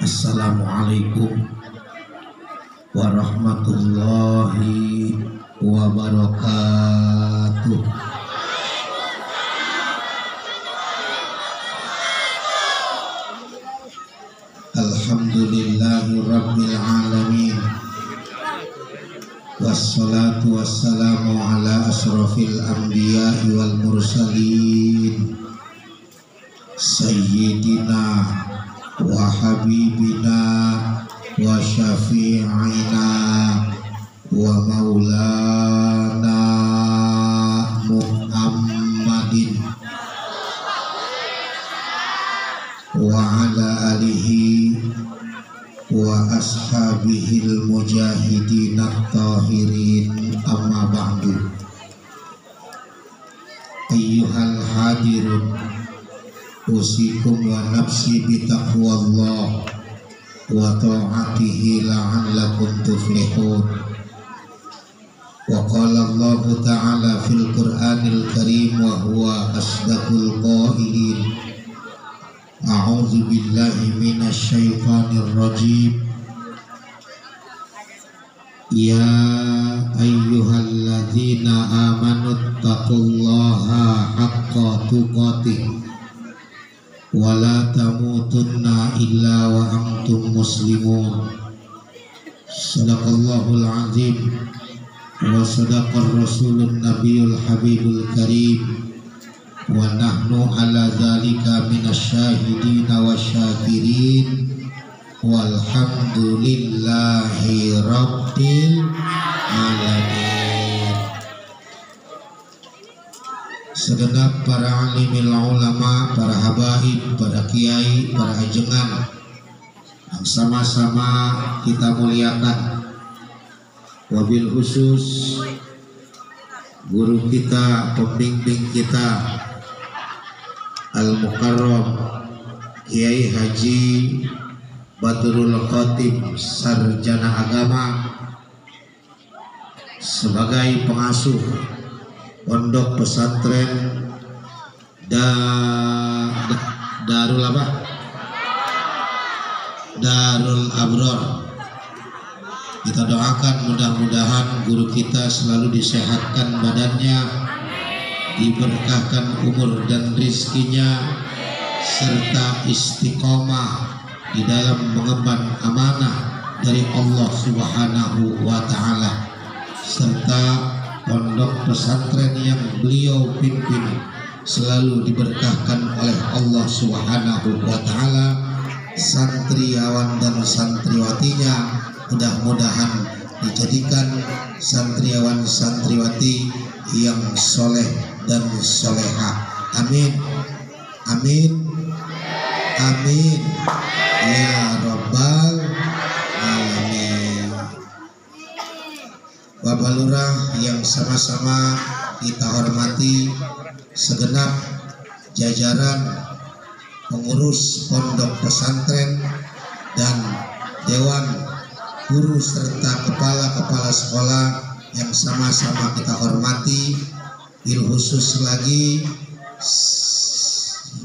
Assalamualaikum warahmatullahi wabarakatuh. Alhamdulillahi rabbil alamin. Wassalatu wassalamu ala asrafil anbiya'i wal mursalin Sayyidina wa habibina wa syafi'ina wa maulana Muhammadin wa ala alihi wa ashabihil mujahidin at-tahirin, amma ba'du. Ayyuhal hadirun, usikum wa nafsi bitaqwallah wa ta'atihi la'allakum tuflihun. Wa qala Allah ta'ala fil Qur'anil Karim wa huwa asdaqul qailin. A'udzu billahi minasy syaithanir rajim. Ya ayyuhalladzina amanu taqullaha haqqa tuqatih wa la tamutunna illa wa antum muslimun. Shadaqallahul azim wa sadaqar rasulun nabiyul habibul karim. Wa nahnu ala dzalika minasyahidina wasyakirin walhamdulillahi rabbil alamin. Segenap para alimil ulama, para habaib, para kiai, para ajengan yang sama-sama kita muliakan, wabil khusus guru kita, pembimbing kita Al-Mukarram Kiai Haji Badrul Khatib, sarjana agama, sebagai pengasuh pondok pesantren Darul Abror. Kita doakan mudah-mudahan guru kita selalu disehatkan badannya, diberkahkan umur dan rizkinya, serta istiqomah di dalam mengemban amanah dari Allah Subhanahu wa Ta'ala, serta pondok pesantren yang beliau pimpin selalu diberkahkan oleh Allah Subhanahu wa Ta'ala, santriawan dan santriwatinya mudah-mudahan dijadikan santriawan santriwati yang soleh dan soleha. Amin, amin, amin ya rabbal alamin. Bapak Lurah yang sama-sama kita hormati, segenap jajaran pengurus pondok pesantren dan dewan guru serta kepala-kepala sekolah yang sama-sama kita hormati, bil khusus lagi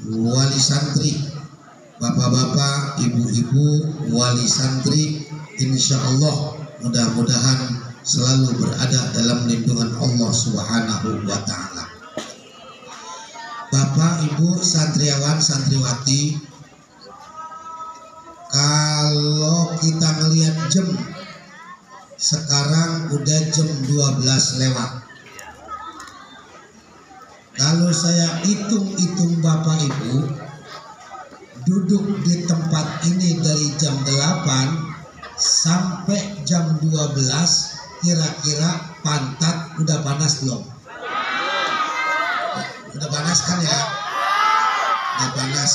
wali santri, bapak-bapak, ibu-ibu wali santri, insya Allah mudah-mudahan selalu berada dalam lindungan Allah Subhanahu wa Ta'ala. Bapak, ibu, santriawan, santriwati, kalau kita ngelihat jam sekarang udah jam 12 lewat. Kalau saya hitung-hitung Bapak Ibu, duduk di tempat ini dari jam 8 sampai jam 12, kira-kira pantat udah panas belum? Udah panas kan ya? Udah panas.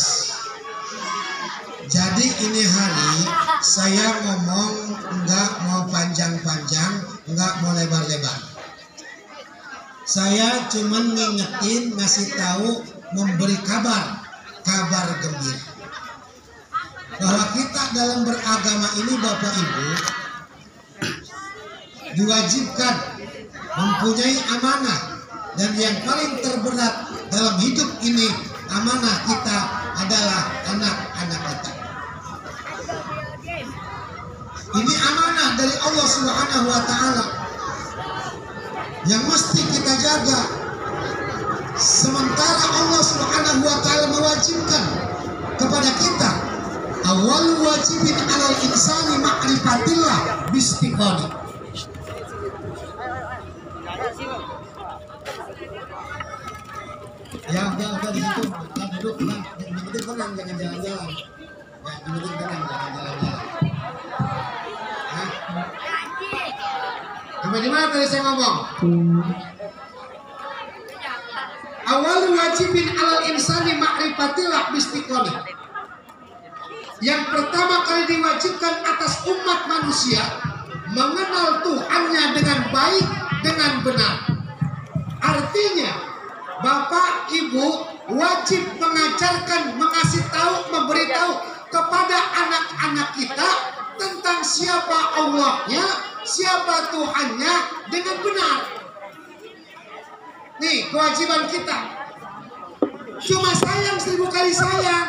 Jadi ini hari saya ngomong enggak mau panjang-panjang, enggak mau lebar-lebar. Saya cuman ngingetin, ngasih tahu, memberi kabar gembira bahwa kita dalam beragama ini Bapak Ibu diwajibkan mempunyai amanah, dan yang paling terberat dalam hidup ini amanah kita adalah anak-anak kita. Ini amanah dari Allah Subhanahu wa Ta'ala yang mesti kita jaga. Sementara Allah Subhanahu wa Ta'ala mewajibkan kepada kita, awal wajibin alal insani ma'rifatillah bistiqoni. Ya udah di situ, duduk, yang penting tenang, jangan jalan-jalan. Ya, yang penting tenang, jangan jalan-jalan. Sampai di mana tadi saya ngomong? Awal wajibin alal insani ma'rifatillah bistiqoni. Yang pertama kali diwajibkan atas umat manusia mengenal Tuhannya dengan baik, dengan benar. Artinya, Bapak, Ibu wajib mengajarkan, mengasih tahu, memberitahu kepada anak-anak kita tentang siapa Allahnya, siapa Tuhannya dengan benar. Nih kewajiban kita. Cuma sayang 1000 kali sayang,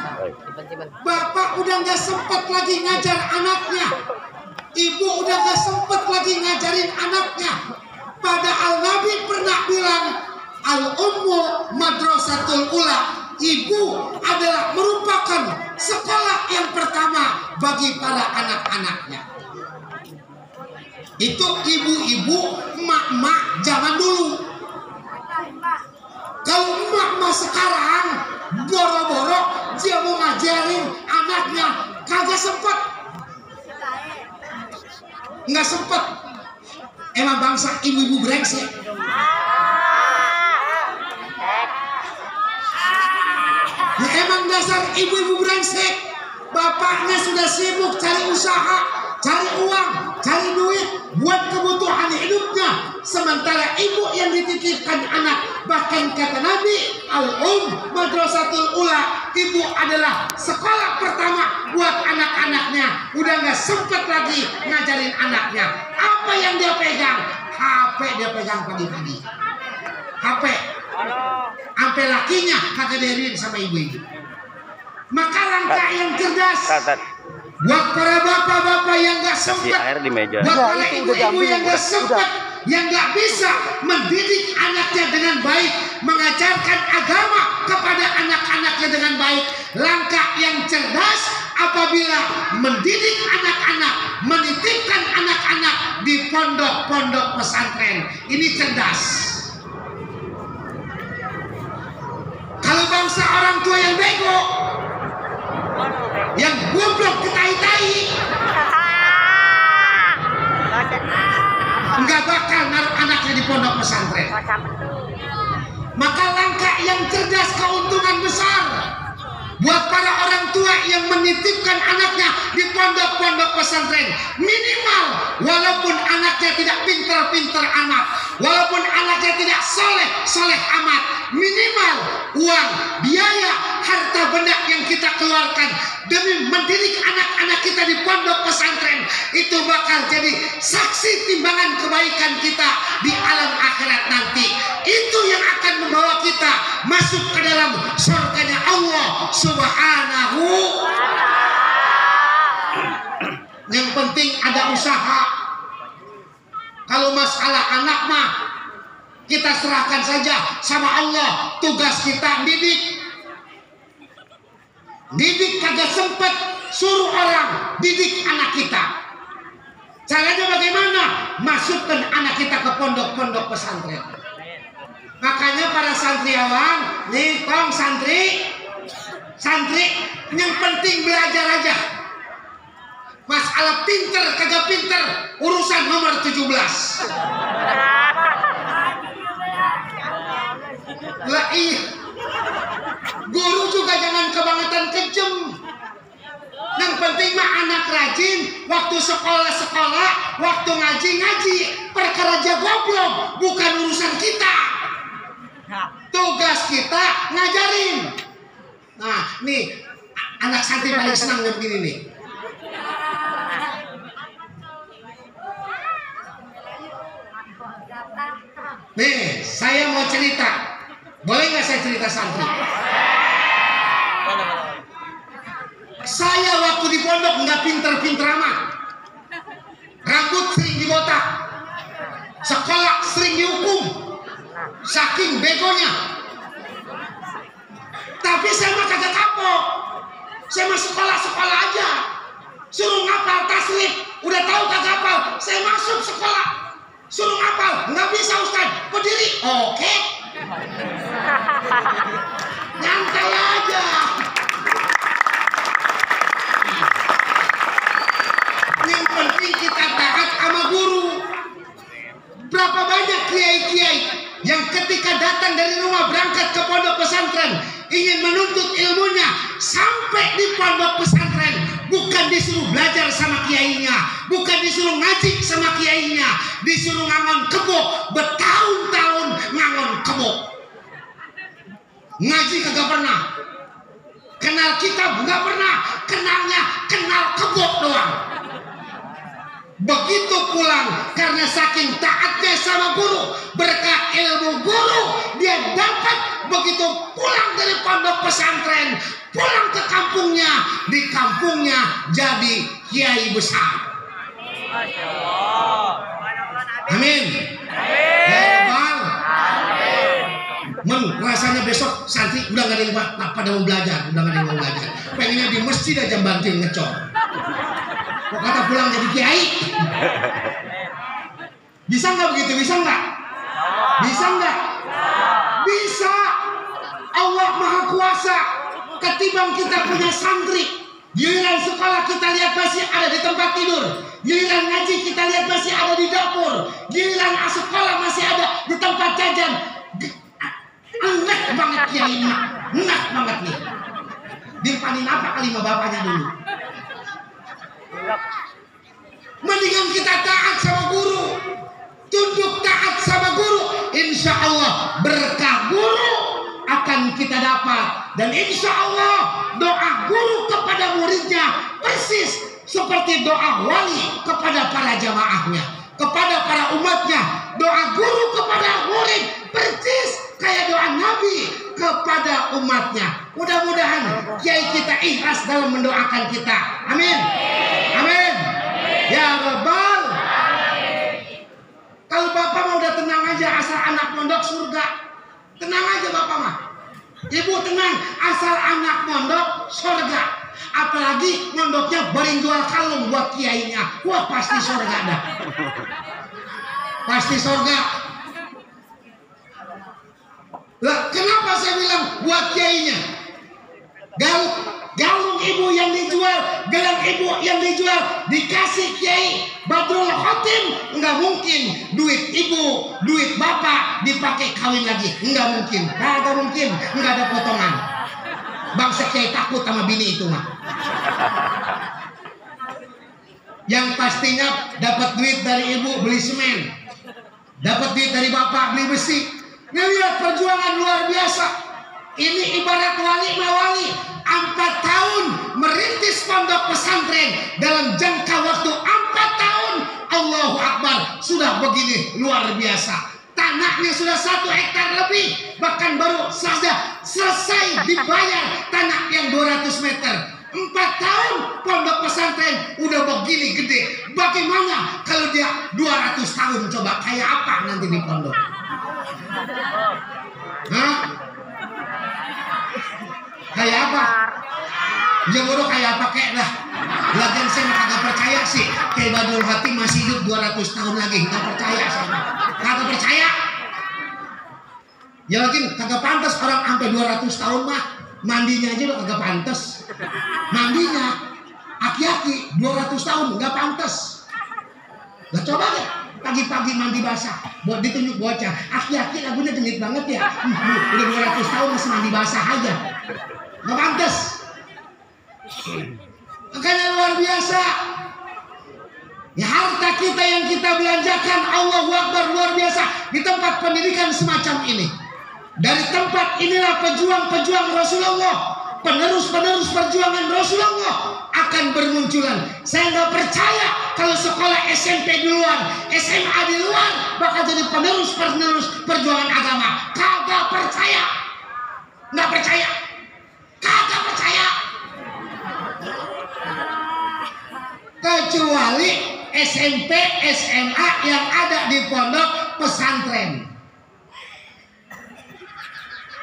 Bapak udah gak sempet lagi ngajar anaknya, Ibu udah gak sempet lagi ngajarin anaknya. Padahal Nabi pernah bilang, al-ummu madrasatul ula. Ibu adalah merupakan sekolah yang pertama bagi para anak-anaknya. Itu ibu-ibu, emak-emak zaman dulu. Kalau emak-emak sekarang boro-boro dia mau ngajarin anaknya, kagak sempet. Nggak sempet. Emang bangsa ibu-ibu brengsek. Ya emang dasar ibu-ibu brengsek. Bapaknya sudah sibuk cari usaha, cari uang, cari duit buat kebutuhan hidupnya. Sementara ibu yang dititipkan anak, bahkan kata Nabi, madrasatul ula, ibu adalah sekolah pertama buat anak-anaknya. Udah nggak sempet lagi ngajarin anaknya. Apa yang dia pegang? HP dia pegang pagi-pagi. HP. Sampai lakinya kagak diriin sama ibu-ibu. Maka langkah yang cerdas buat para bapak-bapak yang nggak sempet, buat para ibu-ibu yang nggak sempet, yang nggak bisa mendidik anaknya dengan baik, mengajarkan agama kepada anak-anaknya dengan baik. Langkah yang cerdas apabila mendidik anak-anak, menitipkan anak-anak di pondok-pondok pesantren. Ini cerdas. Kalau bangsa orang tua yang bego, yang goblok ketai-tai, nggak bakal naruh anaknya di pondok pesantren. Maka langkah yang cerdas, keuntungan besar buat para orang tua yang menitipkan anaknya di pondok-pondok pesantren. Minimal walaupun anaknya tidak pintar-pintar amat, walaupun anaknya tidak soleh amat, minimal uang, biaya, harta benda yang kita keluarkan demi mendidik anak-anak kita di pondok pesantren itu bakal jadi saksi timbangan kebaikan kita di alam akhirat nanti. Itu yang akan membawa kita masuk ke dalam surganya Allah Subhanahu. Yang penting ada usaha. Kalau masalah anak mah kita serahkan saja sama Allah. Tugas kita didik. Didik kagak sempet, suruh orang didik anak kita. Caranya bagaimana? Masukkan anak kita ke pondok-pondok pesantren. Makanya para santriawan, nih tong santri yang penting belajar aja. Masalah pinter kagak pinter urusan nomor 17. Lah iya. Guru juga jangan kebangetan kejem. Yang penting mah anak rajin, waktu sekolah, waktu ngaji. Perkara aja goblok, bukan urusan kita. Tugas kita ngajarin. Nah, nih anak santri paling senang begini nih. Nih, saya mau cerita. Boleh nggak saya cerita santri? Saya waktu di pondok nggak pinter-pinter amat. rambut sering dibotak, sekolah sering dihukum, saking begonya. Tapi saya mah kagak kapok, saya mah sekolah aja, suruh ngapal tasrif, udah tahu kagak hafal, saya masuk sekolah, suruh ngapal, nggak bisa Ustaz, berdiri, oke, nyantai aja. Yang penting kita taat sama guru. Berapa banyak kiai-kiai yang ketika datang dari rumah berangkat ke pondok pesantren ingin menuntut ilmunya, sampai di pondok pesantren bukan disuruh belajar sama kiainya, bukan disuruh ngaji sama kiainya, disuruh ngangon kebo, bertahun-tahun ngangon kebo. Ngaji kagak pernah, kenal kitab nggak pernah, kenalnya kenal kebo doang. Begitu pulang, karena saking taatnya sama guru, berkah ilmu guru dia dapat. Begitu pulang dari pondok pesantren, pulang ke kampungnya, di kampungnya jadi kiai besar. Amin. Men, rasanya besok santri udah gak ada yang pada mau belajar, udah gak ada yang mau belajar. Pengennya di masjid aja bantuin ngecor. Kok kata pulang jadi kiai? Bisa nggak begitu? Bisa nggak? Bisa nggak? Bisa. Allah Maha Kuasa. Ketimbang kita punya santri, giliran sekolah kita lihat masih ada di tempat tidur, giliran ngaji kita lihat masih ada di dapur, giliran sekolah masih ada di tempat jajan. Enak banget kiai ini, enak banget nih. Dipanin apa kali sama bapaknya dulu? Mendingan kita taat sama guru, tunduk taat sama guru, insya Allah berkah guru akan kita dapat. Dan insya Allah doa guru kepada muridnya persis seperti doa wali kepada para jamaahnya, kepada para umatnya. Doa guru kepada murid persis kayak doa Nabi kepada umatnya. Mudah-mudahan kiai kita ikhlas dalam mendoakan kita. Amin. Amin. Ya Rabbal. Kalau bapak mau udah tenang aja, asal anak mondok surga. Tenang aja bapak mah. Ibu tenang, asal anak mondok surga. Apalagi mondoknya baring jual kalung buat kiainya. Wah pasti surga dah. Pasti surga. Lah kenapa saya bilang buat kiainya? Galung ibu yang dijual, gelang ibu yang dijual, dikasih kiai Badrul Khotim, nggak mungkin duit ibu, duit bapak dipakai kawin lagi, nggak mungkin, nggak ada potongan. Bangsa kiai takut sama bini itu mah. Yang pastinya dapat duit dari ibu beli semen, dapat duit dari bapak beli besi. Ngelihat perjuangan luar biasa. Ini ibarat wali 4 tahun merintis pondok pesantren, dalam jangka waktu 4 tahun Allahu Akbar sudah begini luar biasa. Tanahnya sudah 1 hektar lebih, bahkan baru saja selesai dibayar tanah yang 200 meter. 4 tahun pondok pesantren udah begini gede. Bagaimana kalau dia 200 tahun? Coba kayak apa nanti di pondok? Hah? Kayak apa? Ya bodoh kayak apa kek dah. Lagian saya kagak percaya sih Kiai Badrul Khotim masih hidup 200 tahun lagi. Nggak percaya saya. Kagak percaya. Ya lagi kagak pantas orang sampai 200 tahun mah. Mandinya aja lo kagak pantas. Mandinya aki-aki 200 tahun nggak pantas. Lah coba deh pagi-pagi mandi basah buat ditunjuk bocah. Aki-aki lagunya genit banget ya. Udah 200 tahun masih mandi basah aja. Nggak pantas. Makanya luar biasa. Ya harta kita yang kita belanjakan, Allahu Akbar, luar biasa. Di tempat pendidikan semacam ini, dari tempat inilah pejuang-pejuang Rasulullah, penerus-penerus perjuangan Rasulullah akan bermunculan. Saya nggak percaya kalau sekolah SMP di luar, SMA di luar bakal jadi penerus-penerus perjuangan agama. Kagak percaya. Nggak percaya. Kagak percaya. Kecuali SMP, SMA yang ada di pondok pesantren.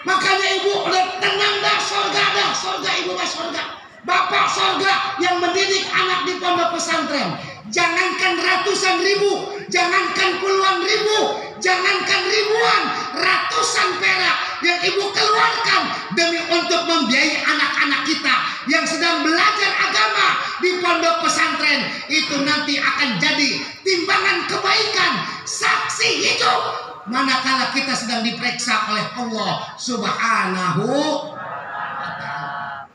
Makanya ibu udah tenang dah, sorga ibu mah sorga. Bapak sorga yang mendidik anak di pondok pesantren. Jangankan ratusan ribu, jangankan puluhan ribu, jangankan ribuan, ratusan perak yang ibu keluarkan demi untuk membiayai anak-anak kita yang sedang belajar agama di pondok pesantren, itu nanti akan jadi timbangan kebaikan, saksi hidup manakala kita sedang diperiksa oleh Allah Subhanahu wa ta'ala.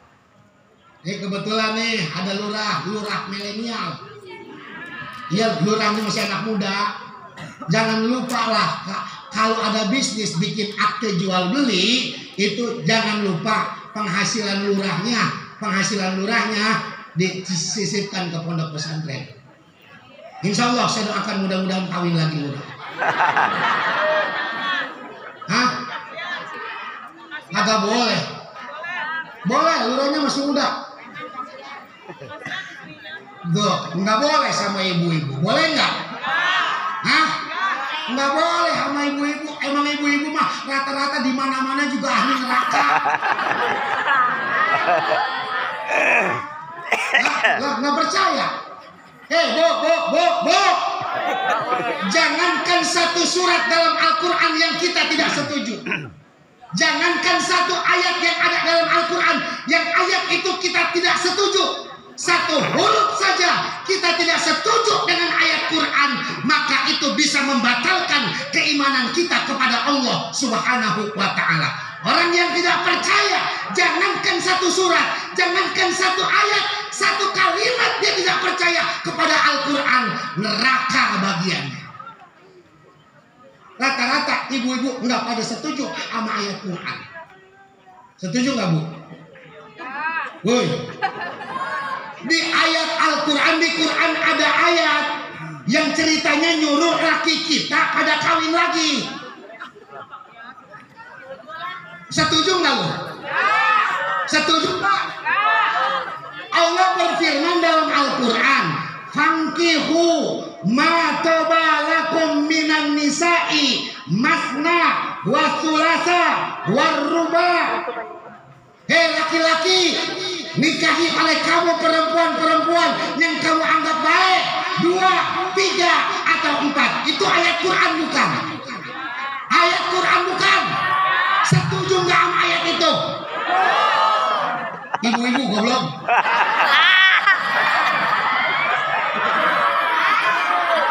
Kebetulan nih ada lurah milenial. Iya, lurahnya masih anak muda. Jangan lupa lah, kalau ada bisnis bikin akte jual beli, itu jangan lupa penghasilan lurahnya disisipkan ke pondok pesantren. Insya Allah saya doakan mudah-mudahan kawin lagi lurah. Hah? Agak boleh. Boleh, lurahnya masih muda. Tuh, nggak boleh sama ibu-ibu. Boleh nggak? Hah? Nggak boleh sama ibu-ibu. Emang ibu-ibu mah rata-rata di mana-mana juga ahli neraka. Nggak percaya? Bu. Jangankan satu surat dalam Al-Quran yang kita tidak setuju. Jangankan satu ayat yang ada dalam Al-Quran yang ayat itu kita tidak setuju. Satu huruf saja kita tidak setuju dengan ayat Quran, maka itu bisa membatalkan keimanan kita kepada Allah Subhanahu wa ta'ala. Orang yang tidak percaya, jangankan satu surat, jangankan satu ayat, satu kalimat dia tidak percaya kepada Al-Quran, neraka bagiannya. Rata-rata ibu-ibu nggak pada setuju sama ayat Quran. Setuju nggak, Bu? Woi. Di ayat Al-Quran, di Quran ada ayat yang ceritanya nyuruh laki kita pada kawin lagi. Setuju nggak lo? Setuju nggak? Allah berfirman dalam Al-Quran, "Fankihu ma tabalakum minan nisa'i masna wa thulatha war ruba." Hei laki-laki, nikahi oleh kamu perempuan-perempuan yang kamu anggap baik, 2, 3, atau 4. Itu ayat Quran bukan? Ayat Quran bukan? Setuju nggak sama ayat itu? Ibu-ibu goblok.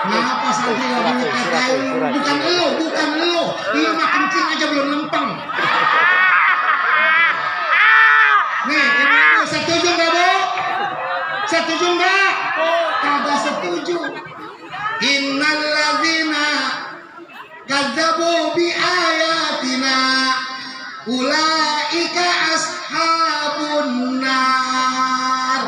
Kenapa Santi gak boleh katain? Bukan lo. Lu mah kencing aja belum lempeng. Nih, ibu setuju nggak, Bu? Setuju nggak? Kagak setuju. Innalladzina kadzabu bi ayatina ulaika ashabun nar.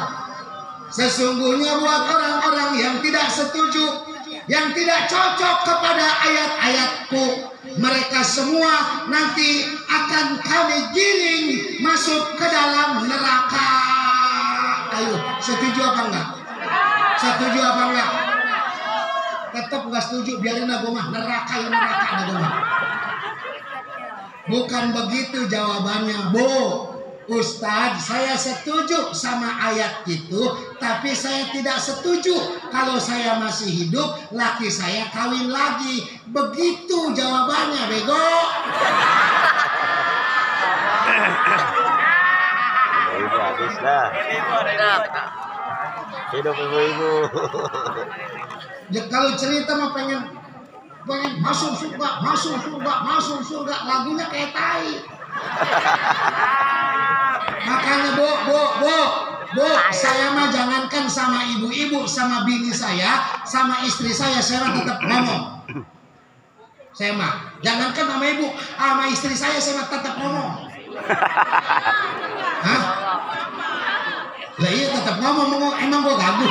Sesungguhnya buat orang-orang yang tidak setuju, yang tidak cocok kepada ayat-ayatku, mereka semua nanti akan kami giring masuk ke dalam neraka. Ayo, setuju apa enggak? Setuju apa enggak? Tetap enggak setuju, biarin aku mah neraka aku mah. Bukan begitu jawabannya, Bu. Ustadz, saya setuju sama ayat itu, tapi saya tidak setuju kalau saya masih hidup, laki saya kawin lagi. Begitu jawabannya, bego. Ibu habis dah. Hidup ibu-ibu. Ya, kalau cerita mah pengen masuk surga, lagunya kayak tai. Makanya Bu, saya mah jangankan sama ibu-ibu, sama bini saya, sama istri saya tetap ngomong. Saya mah jangankan sama ibu, sama istri saya mah tetap ngomong. Hah? Lah iya tetap ngomong, emang gua ganggu.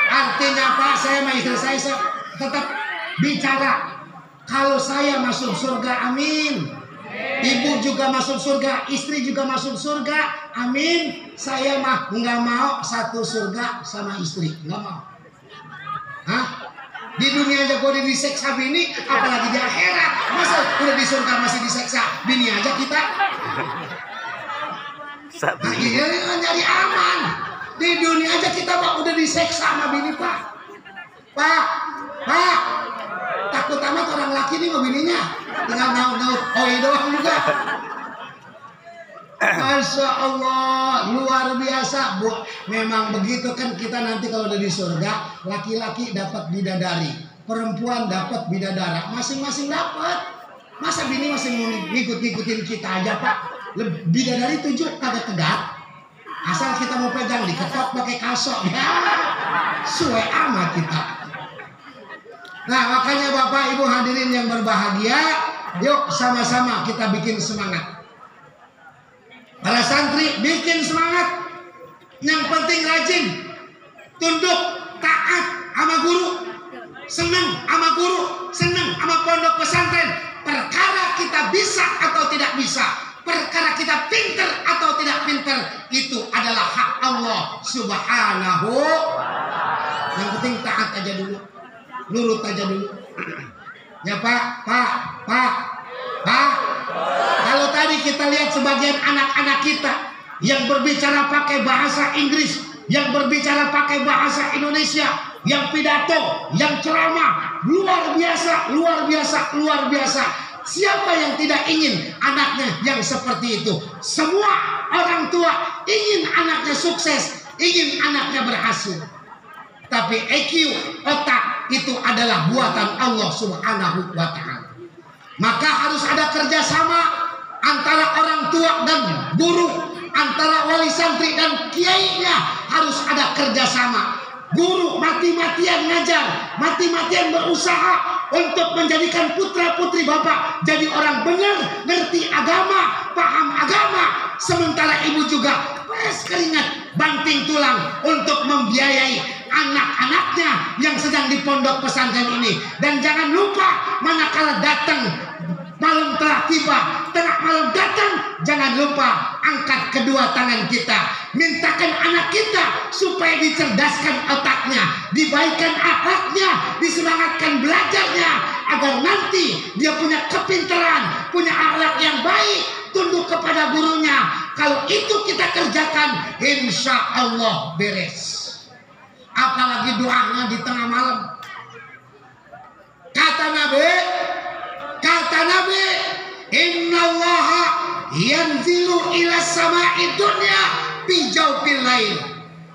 Artinya apa? Saya sama istri saya tetap bicara. Kalau saya masuk surga, amin. Ibu juga masuk surga, istri juga masuk surga. Amin. Saya mah nggak mau satu surga sama istri, nggak mau. Hah? Di dunia aja gue diseksa bini, apalagi di akhirat. Masa udah di surga masih diseksa bini aja kita? Nah, ini nyari aman. Di dunia aja kita pak udah diseksa sama bini pak. Pak, takut amat orang laki nih sama bininya. Tinggal naut-naut, doang juga. Masya Allah, luar biasa bu. Memang begitu kan kita nanti kalau udah di surga, laki-laki dapat bidadari, perempuan dapat bidadara, masing-masing dapat. Masa bini masih mau ngikut-ngikutin kita aja pak? Bidadari 7 kagak tegak. Asal kita mau pegang diketok pakai kasok, ya suwe amat kita. Nah makanya bapak ibu hadirin yang berbahagia, yuk sama-sama kita bikin semangat. Para santri bikin semangat. Yang penting rajin, tunduk, taat sama guru, senang sama guru, senang sama pondok pesantren. Perkara kita bisa atau tidak bisa, perkara kita pinter atau tidak pinter, itu adalah hak Allah Subhanahu. Yang penting taat aja dulu, nurut aja dulu. Ya pak. Kalau tadi kita lihat sebagian anak-anak kita yang berbicara pakai bahasa Inggris, yang berbicara pakai bahasa Indonesia, yang pidato, yang ceramah, luar biasa. Siapa yang tidak ingin anaknya yang seperti itu? Semua orang tua ingin anaknya sukses, ingin anaknya berhasil. Tapi EQ, otak, itu adalah buatan Allah Subhanahu wa ta'ala. Maka harus ada kerjasama antara orang tua dan guru, antara wali santri dan kiainya. Harus ada kerjasama. Guru mati-matian ngajar, mati-matian berusaha untuk menjadikan putra-putri bapak jadi orang benar, ngerti agama, paham agama. Sementara ibu juga peres keringat, banting tulang untuk membiayai anak-anaknya yang sedang di pondok pesantren ini. Dan jangan lupa, manakala datang malam telah tiba, tengah malam datang, jangan lupa angkat kedua tangan kita, mintakan anak kita supaya dicerdaskan otaknya, dibaikan akhlaknya, disemangatkan belajarnya, agar nanti dia punya kepintaran, punya akhlak yang baik, tunduk kepada gurunya. Kalau itu kita kerjakan, insya Allah beres. Apalagi doanya di tengah malam. Kata Nabi, innallaha yanzilu ila sama'i dunya fi jawfil lail.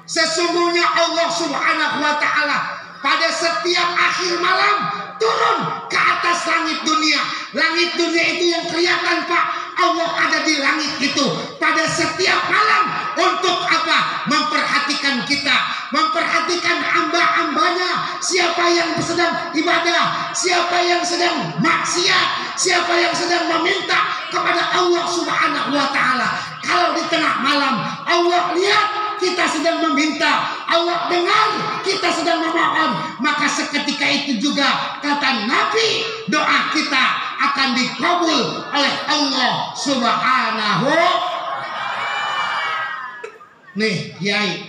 Sesungguhnya Allah Subhanahu wa ta'ala pada setiap akhir malam turun ke atas langit dunia. Langit dunia itu yang kelihatan pak, Allah ada di langit itu pada setiap malam. Untuk apa? Memperhatikan kita, memperhatikan hamba-hambanya. Siapa yang sedang ibadah, siapa yang sedang maksiat, siapa yang sedang meminta kepada Allah Subhanahu wa ta'ala. Kalau di tengah malam Allah lihat kita sedang meminta, Allah dengar kita sedang memohon, maka seketika itu juga kata Nabi, doa kita akan dikabul oleh Allah Subhanahu. Nih kiai,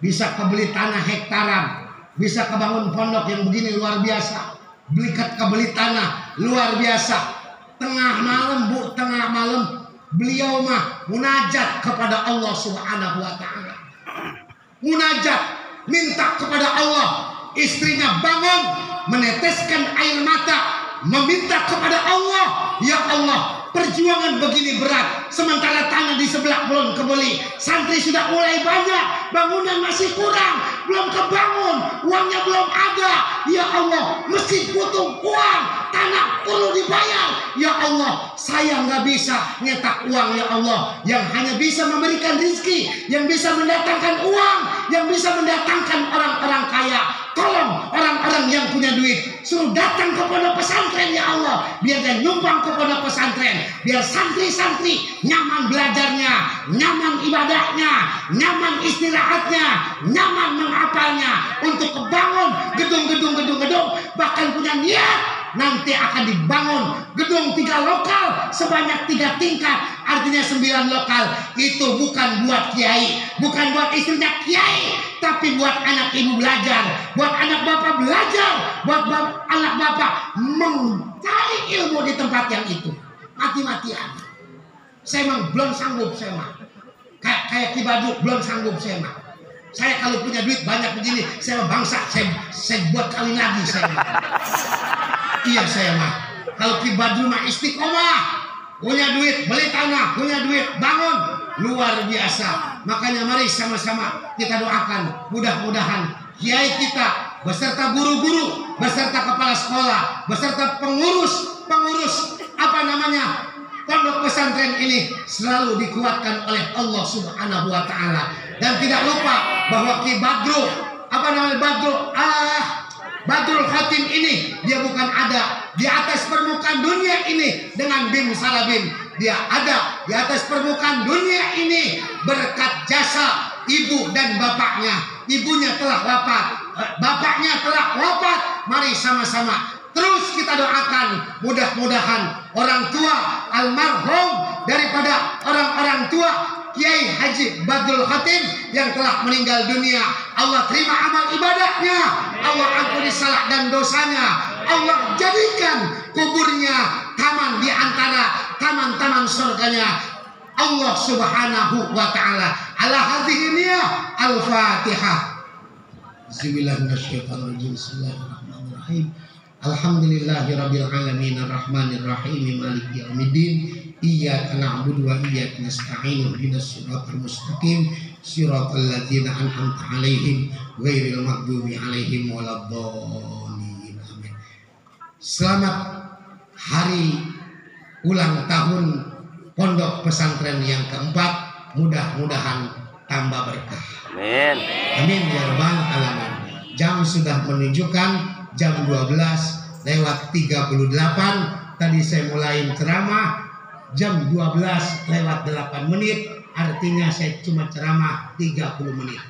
bisa kebeli tanah hektaran, bisa kebangun pondok yang begini luar biasa, kebeli tanah luar biasa. Tengah malam bu, tengah malam beliau mah munajat kepada Allah Subhanahu wa ta'ala. Munajat, minta kepada Allah. Istrinya bangun, meneteskan air mata, meminta kepada Allah, ya Allah, perjuangan begini berat, sementara tanah di sebelah belum kebeli, santri sudah mulai banyak, bangunan masih kurang, belum kebangun, uangnya belum ada, ya Allah, masjid butuh uang, tanah perlu dibayar, ya Allah, saya nggak bisa nyetak uang, ya Allah, yang hanya bisa memberikan rezeki, yang bisa mendatangkan uang, yang bisa mendatangkan orang-orang kaya. Tolong orang-orang yang punya duit suruh datang ke pondok pesantren, ya Allah, biar dia nyumbang ke pondok pesantren, biar santri-santri nyaman belajarnya, nyaman ibadahnya, nyaman istirahatnya, nyaman menghafalnya, untuk kebangun gedung, bahkan punya niat nanti akan dibangun gedung 3 lokal sebanyak 3 tingkat, artinya 9 lokal. Itu bukan buat kiai, bukan buat istrinya kiai, tapi buat anak ibu belajar, buat anak bapak belajar, buat anak bapak mencari ilmu di tempat yang itu. Mati-matian. Saya emang belum sanggup, saya mah kayak Ki Badru belum sanggup saya mah. Saya kalau punya duit banyak begini, saya mah bangsa, saya buat kali lagi saya mah. Iya saya mah. Kalau Ki Badru mah istiqomah, punya duit beli tanah, punya duit bangun, luar biasa. Makanya mari sama-sama kita doakan, mudah-mudahan kiai kita beserta guru-guru, beserta kepala sekolah, beserta pengurus pondok pesantren ini selalu dikuatkan oleh Allah Subhanahu wa taala. Dan tidak lupa bahwa Ki Badru, Badrul Khatim ini dia bukan ada di atas permukaan dunia ini dengan bim salabim. Dia ada di atas permukaan dunia ini berkat jasa ibu dan bapaknya. Ibunya telah wafat, bapaknya telah wafat. Mari sama-sama terus kita doakan, mudah-mudahan orang tua almarhum daripada orang-orang tua Kiai Haji Badrul Khatim yang telah meninggal dunia, Allah terima amal ibadahnya, Allah ampuni salah dan dosanya, Allah jadikan kuburnya taman di antara taman-taman surganya Allah Subhanahu wa taala. Ala hadhihi niyah al-Fatihah. Bismillahirrahmanirrahim. Alhamdulillahirabbil alamin arrahmanir rahim maliki yaumiddin. Iyyaka na'budu wa iyyaka nasta'in ihdinas siratal mustaqim siratal ladzina an'amta 'alaihim ghairil maghdubi 'alaihim waladdallin. Amin. Selamat hari ulang tahun pondok pesantren yang keempat. Mudah-mudahan tambah berkah. Amin. Amin ya rabbal alamin. Jam sudah menunjukkan jam 12:38. Tadi saya mulai ceramah jam 12:08. Artinya saya cuma ceramah 30 menit.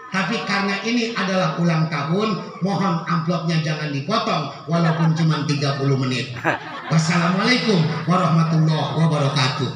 Tapi karena ini adalah ulang tahun, mohon amplopnya jangan dipotong walaupun cuma 30 menit. Wassalamualaikum warahmatullahi wabarakatuh.